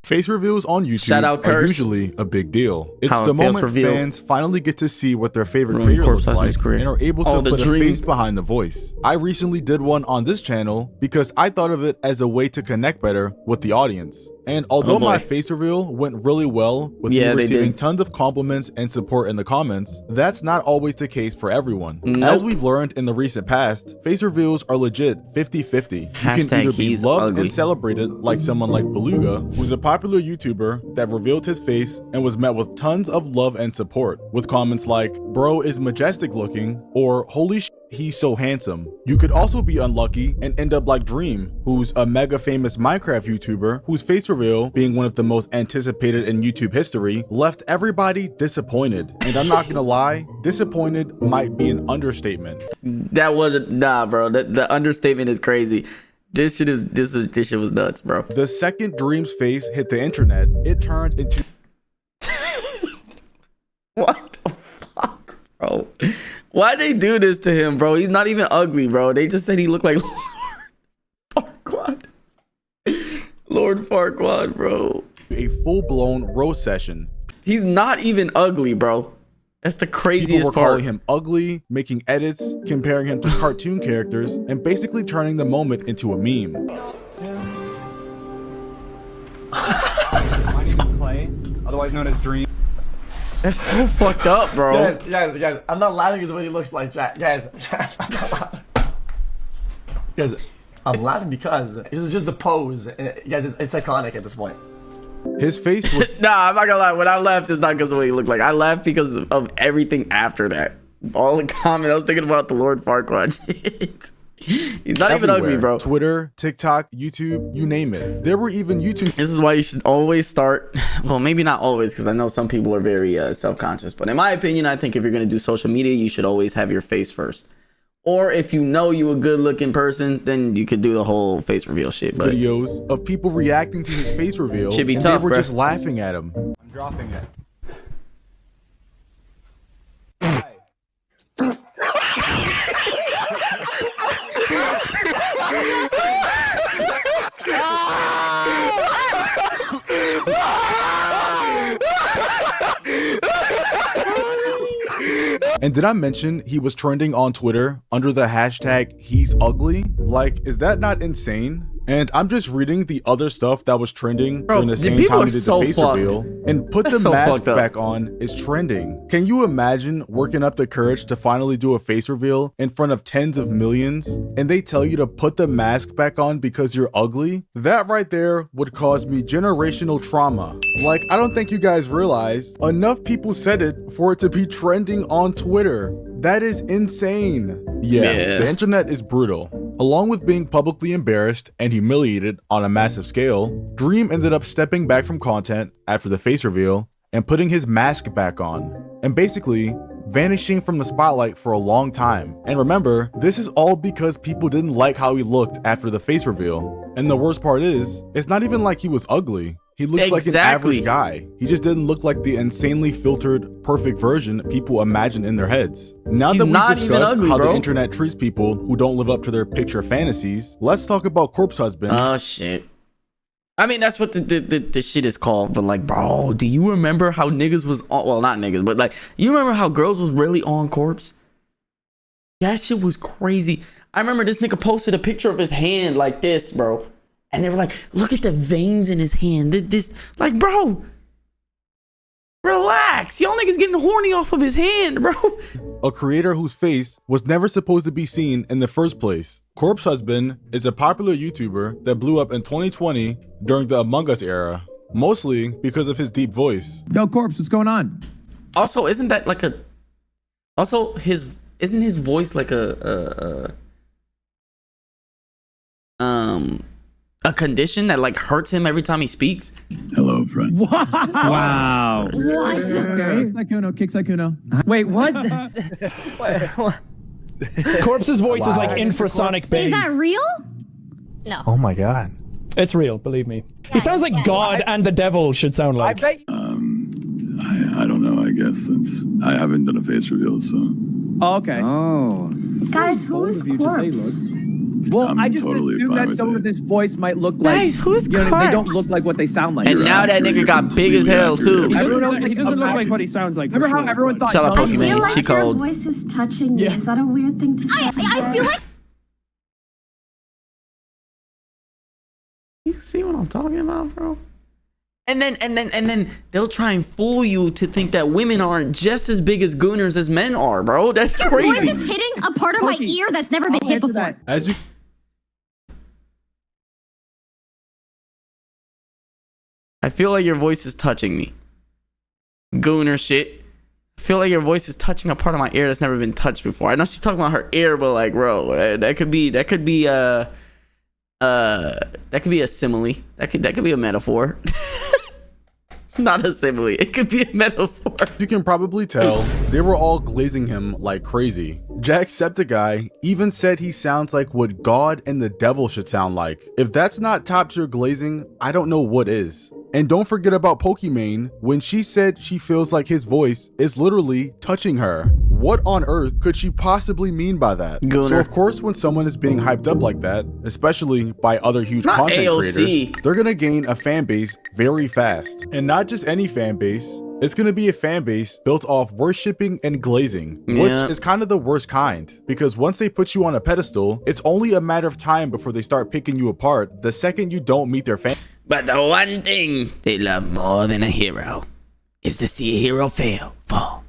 Face reveals on YouTube are usually a big deal. It's the moment fans finally get to see what their favorite creator looks like and are able to put a face behind the voice. I recently did one on this channel because I thought of it as a way to connect better with the audience. And although my face reveal went really well with me receiving tons of compliments and support in the comments, that's not always the case for everyone. As we've learned in the recent past, face reveals are legit 50-50. You can either be loved and celebrated like someone like Beluga, who's a popular YouTuber that revealed his face and was met with tons of love and support, with comments like, "Bro is majestic looking," or "Holy shit, he's so handsome." You could also be unlucky and end up like Dream, who's a mega famous Minecraft YouTuber whose face reveal, being one of the most anticipated in YouTube history, left everybody disappointed. And I'm not gonna lie, disappointed might be an understatement. That wasn't, nah, bro. The understatement is crazy. This shit was nuts, bro. The second Dream's face hit the internet, it turned into what the fuck, bro? Why'd they do this to him, bro? He's not even ugly, bro. They just said he looked like Lord Farquaad. Lord Farquaad, bro. A full-blown roast session. He's not even ugly, bro. That's the craziest part. People were calling him ugly, making edits, comparing him to cartoon characters, and basically turning the moment into a meme. My name is Clay, otherwise known as Dream. That's so fucked up, bro. Guys, I'm not laughing because what he looks like, guys, I'm not laughing. Guys, I'm laughing because this is just the pose. Guys, it's iconic at this point. His face was nah, I'm not gonna lie. When I laughed, it's not because of what he looked like. I laughed because of everything after that. All the comments. I was thinking about the Lord Farquaad shit. He's not even ugly, bro. Twitter, TikTok, YouTube, you name it. There were even YouTube. This is why you should always start. Well, maybe not always, because I know some people are very self-conscious. But in my opinion, I think if you're gonna do social media, you should always have your face first. Or if you know you a good-looking person, then you could do the whole face reveal shit. But videos of people reacting to his face reveal, should be and tough, they were bro. just laughing at him. I'm dropping it. And did I mention he was trending on Twitter under the hashtag he's ugly? Like, is that not insane? And I'm just reading the other stuff that was trending during the same time he did the face reveal. And put the mask back on is trending. Can you imagine working up the courage to finally do a face reveal in front of tens of millions and they tell you to put the mask back on because you're ugly? That right there would cause me generational trauma. Like, I don't think you guys realize enough people said it for it to be trending on Twitter. That is insane. Yeah, the internet is brutal. Along with being publicly embarrassed and humiliated on a massive scale, Dream ended up stepping back from content after the face reveal and putting his mask back on, and basically vanishing from the spotlight for a long time. And remember, this is all because people didn't like how he looked after the face reveal. And the worst part is, it's not even like he was ugly. He looks like an average guy. He just didn't look like the insanely filtered, perfect version people imagine in their heads. Now that we've discussed how the internet treats people who don't live up to their picture fantasies, let's talk about Corpse Husband. Oh, shit. I mean, that's what the shit is called. But like, bro, do you remember how niggas was on, well, not niggas, but like, you remember how girls was really on Corpse? That shit was crazy. I remember this nigga posted a picture of his hand like this, bro. And they were like, look at the veins in his hand. This, like, bro, relax. Y'all niggas getting horny off of his hand, bro. A creator whose face was never supposed to be seen in the first place. Corpse Husband is a popular YouTuber that blew up in 2020 during the Among Us era, mostly because of his deep voice. Yo, Corpse, what's going on? Also, isn't that like a, also isn't his voice like a condition that like hurts him every time he speaks? Hello, friend. Wow. What? Kicks like Kuno. Wait, what? Corpse's voice is like infrasonic bass. Is that real? No. Oh my god. It's real, believe me. He sounds like God and the devil should sound like. I don't know, I guess I haven't done a face reveal, so. Oh, okay. Guys, who is Corpse? I'm I just totally assume fine that with someone it. with this voice might look like. Guys, who's you know, they don't Carps? look like what they sound like. And You're now that accurate, nigga got big as completely hell too. accurate. He doesn't look like what he sounds like. Remember how everyone thought? Shut up, Donkey Pokemon. I feel She like your cold. voice is touching me. Yeah. Is that a weird thing to say? I feel like You see what I'm talking about, bro? And then they'll try and fool you to think that women aren't just as big as gooners as men are, bro. That's your voice crazy. is hitting a part of my Pokey, ear that's never been I'll hit answer before. that. As you I feel like your voice is touching me. Gooner shit. I feel like your voice is touching a part of my ear that's never been touched before. I know she's talking about her ear, but like, bro, that could be a simile. That could be a metaphor. Not a simile. It could be a metaphor. You can probably tell they were all glazing him like crazy. Jacksepticeye even said he sounds like what God and the devil should sound like. If that's not top tier glazing, I don't know what is. And don't forget about Pokimane when she said she feels like his voice is literally touching her. What on earth could she possibly mean by that? Gooner. So of course when someone is being hyped up like that, especially by other huge Not content AOC. creators, they're gonna gain a fan base very fast. And not just any fan base, it's gonna be a fan base built off worshipping and glazing, which Yeah. is kind of the worst kind, because once they put you on a pedestal, it's only a matter of time before they start picking you apart the second you don't meet their fan. But the one thing they love more than a hero is to see a hero fail, fall,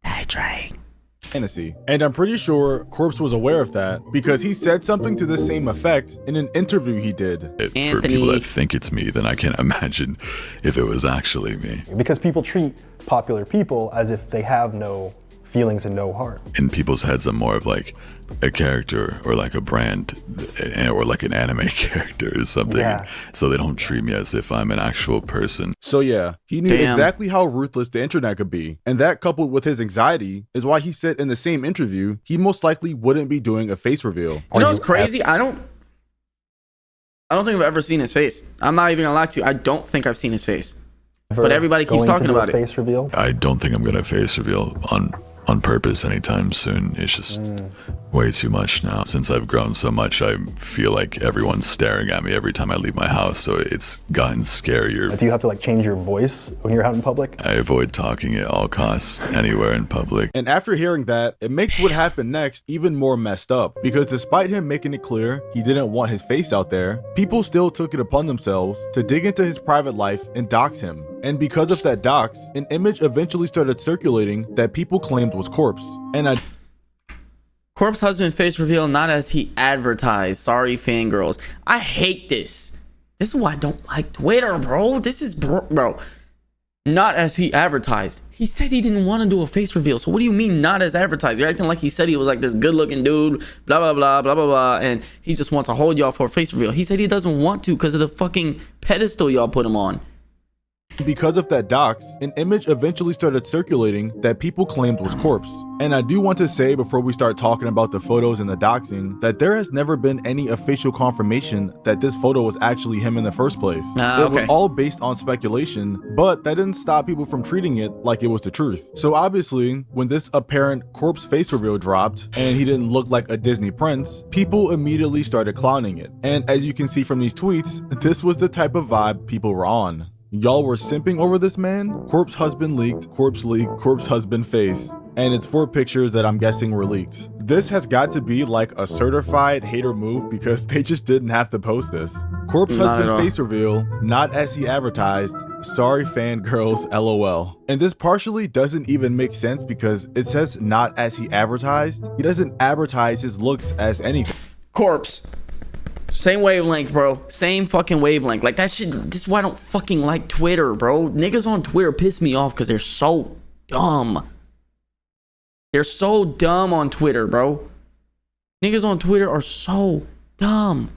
die trying. Fantasy. And I'm pretty sure Corpse was aware of that because he said something to the same effect in an interview he did. For Anthony. people that think it's me, then I can't imagine if it was actually me. Because people treat popular people as if they have no feelings and no heart. In people's heads, I'm more of like a character or like a brand or like an anime character or something. Yeah. So they don't treat me as if I'm an actual person. So yeah, he knew Damn. exactly how ruthless the internet could be. And that coupled with his anxiety is why he said in the same interview, he most likely wouldn't be doing a face reveal. You know what's crazy? I don't think I've ever seen his face. I'm not even gonna lie to you. I don't think I've seen his face. But everybody keeps Going to talking do a about it. face reveal. I don't think I'm gonna face reveal on purpose anytime soon. It's just way too much now. Since I've grown so much, I feel like everyone's staring at me every time I leave my house, so it's gotten scarier. Do you have to like change your voice when you're out in public? I avoid talking at all costs anywhere in public. And after hearing that, it makes what happened next even more messed up, because despite him making it clear he didn't want his face out there, people still took it upon themselves to dig into his private life and dox him. And because of that dox, an image eventually started circulating that people claimed was Corpse. And Corpse husband face reveal not as he advertised. Sorry, fangirls. I hate this. This is why I don't like Twitter, bro. This is bro. Not as he advertised. He said he didn't want to do a face reveal. So what do you mean not as advertised? You're acting like he said he was like this good looking dude, blah, blah, blah, blah, blah, blah. And he just wants to hold y'all for a face reveal. He said he doesn't want to because of the fucking pedestal y'all put him on. because of that dox, an image eventually started circulating that people claimed was Corpse. And I do want to say before we start talking about the photos and the doxing, that there has never been any official confirmation that this photo was actually him in the first place. It was all based on speculation, but that didn't stop people from treating it like it was the truth. So obviously, when this apparent Corpse face reveal dropped, and he didn't look like a Disney prince, people immediately started clowning it. And as you can see from these tweets, this was the type of vibe people were on. Y'all were simping over this man? Corpse husband leaked, corpse leaked, corpse husband face. And it's 4 pictures that I'm guessing were leaked. This has got to be like a certified hater move because they just didn't have to post this. Corpse husband face reveal, not as he advertised. Sorry fangirls, LOL. And this partially doesn't even make sense because it says not as he advertised. He doesn't advertise his looks as anything. Corpse. Same wavelength, bro. Same fucking wavelength. Like that shit. This is why I don't fucking like Twitter, bro. Niggas on Twitter piss me off because they're so dumb. They're so dumb on Twitter, bro. Niggas on Twitter are so dumb.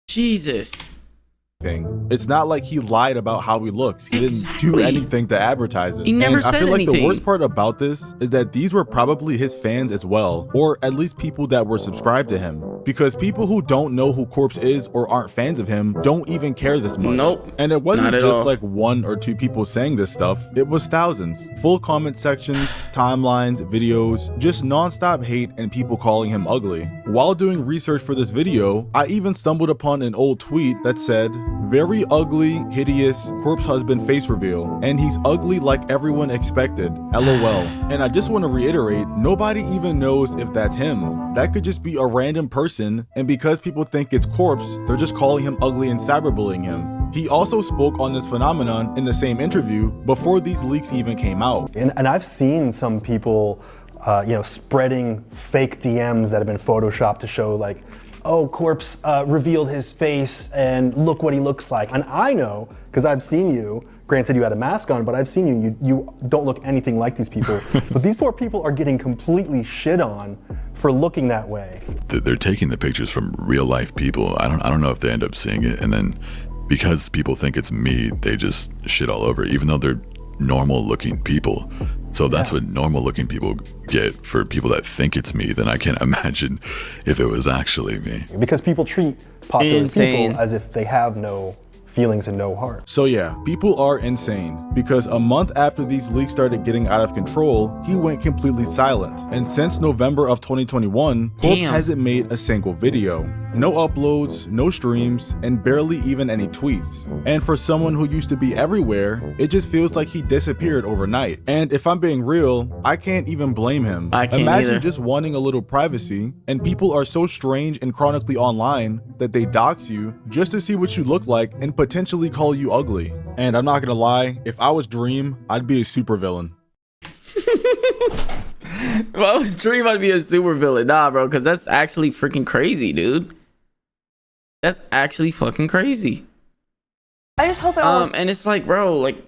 Jesus. anything. It's not like he lied about how he looks. He didn't do anything to advertise it. He never and said I feel like anything. the worst part about this is that these were probably his fans as well, or at least people that were subscribed to him. Because people who don't know who Corpse is or aren't fans of him don't even care this much. Nope. And it wasn't Not at just all. like 1 or 2 people saying this stuff. It was thousands. Full comment sections, timelines, videos, just non-stop hate and people calling him ugly. While doing research for this video, I even stumbled upon an old tweet that said, "Very ugly, hideous Corpse husband face reveal, and he's ugly like everyone expected, LOL." And I just want to reiterate, nobody even knows if that's him. That could just be a random person, and because people think it's Corpse, they're just calling him ugly and cyberbullying him. He also spoke on this phenomenon in the same interview before these leaks even came out. And I've seen some people, spreading fake DMs that have been photoshopped to show like, oh, Corpse revealed his face and look what he looks like. And I know, because I've seen you, granted you had a mask on, but I've seen you don't look anything like these people. But these poor people are getting completely shit on for looking that way. They're taking the pictures from real life people. I don't know if they end up seeing it, and then because people think it's me, they just shit all over it, even though they're normal looking people. So that's what normal looking people get for people that think it's me. Then I can't imagine if it was actually me. Because people treat popular Insane. people as if they have no feelings and no heart. So yeah, people are insane, because a month after these leaks started getting out of control, he went completely silent. And since November of 2021, Corpse Damn. hasn't made a single video. No uploads, no streams, and barely even any tweets. And for someone who used to be everywhere, it just feels like he disappeared overnight. And if I'm being real, I can't even blame him. I can't Imagine either. just wanting a little privacy, and people are so strange and chronically online that they dox you just to see what you look like and potentially call you ugly. And I'm not gonna lie, if I was Dream, I'd be a supervillain. If I was Dream, I'd be a super villain. Nah, bro, because that's actually freaking crazy, dude. That's actually fucking crazy. I just hope it all And it's like, bro, like,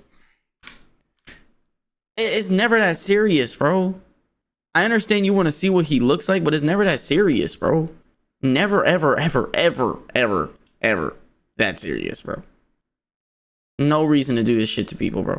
it's never that serious, bro. I understand you want to see what he looks like, but it's never that serious, bro. Never, ever, ever, ever, ever, ever that serious, bro. No reason to do this shit to people, bro.